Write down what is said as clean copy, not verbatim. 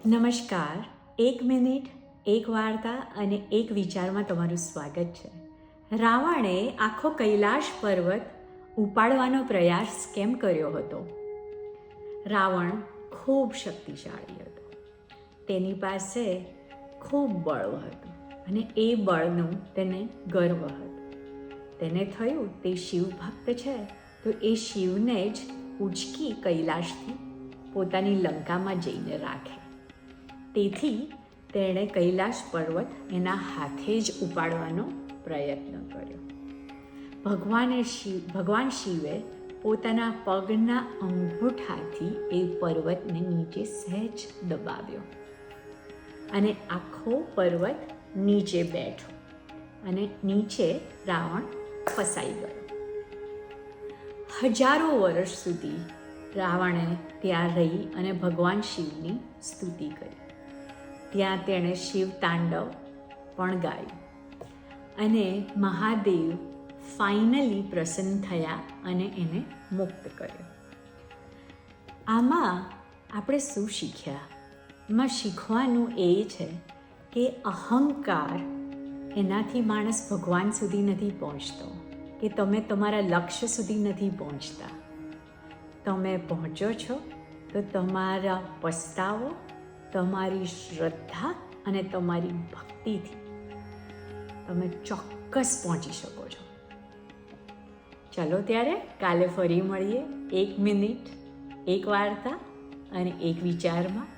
નમસ્કાર. 1 મિનિટ, એક વાર્તા અને એક વિચારમાં તમારું સ્વાગત છે. રાવણે આખો કૈલાશ પર્વત ઉપાડવાનો પ્રયાસ કેમ કર્યો હતો? રાવણ ખૂબ શક્તિશાળી હતો. તેની પાસે ખૂબ બળ હતું અને એ બળનું તેને ગર્વ હતો. તેને થયું તે શિવ ભક્ત છે તો એ શિવને જ ઉચકી કૈલાશથી પોતાની લંકામાં જઈને રાખે. તેથી તેણે કૈલાશ પર્વત એના હાથે જ ઉપાડવાનો પ્રયત્ન કર્યો. ભગવાન શિવે પોતાના પગના અંગૂઠાથી એ પર્વતને નીચે સહેજ દબાવ્યો અને આખો પર્વત નીચે બેઠો અને નીચે રાવણ ફસાઈ ગયો. હજારો વર્ષ સુધી રાવણે ત્યાં રહી અને ભગવાન શિવની સ્તુતિ કરી. ત્યાં તેણે શિવ તાંડવ પણ ગાયું અને મહાદેવ ફાઇનલી પ્રસન્ન થયા અને એને મુક્ત કર્યો. આમાં આપણે શું શીખ્યા? એમાં શીખવાનું એ છે કે અહંકાર એનાથી માણસ ભગવાન સુધી નથી પહોંચતો, કે તમે તમારા લક્ષ્ય સુધી નથી પહોંચતા. તમે પહોંચો છો તો તમારા પસ્તાવો, તમારી શ્રદ્ધા અને તમારી ભક્તિથી તમે ચોક્કસ પહોંચી શકો છો. ચલો ત્યારે કાલે ફરી મળીએ. 1 મિનિટ, એક વાર્તા અને એક વિચારમાં.